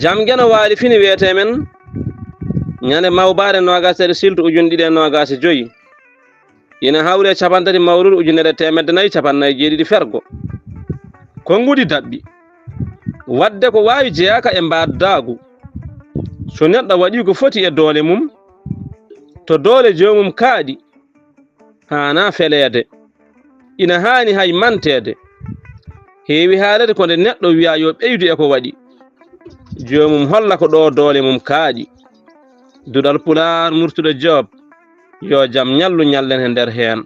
jam geno waali fini wiyete men ñande mawbare nogasere siltu ujun ɗiɗi e nogase joyi ina hawre capantati mawlud ujunere temedde nayyi capannayyi jeeɗiɗi fergo konngudi dabɓi wadde ko wawi jeyaka e mbaddagu so neɗɗo waɗi ko foti e doole mum to doole jomum kaaɗi hana felede ina hani hay mantede heewi haalede ko nde neɗɗo wiya yo ɓeydu e ko waɗi jomum holla ko ɗo doole mum kaaɗi Duɗal Pulaar Murtuɗo Job yo jam ñallu ñallen e nder heen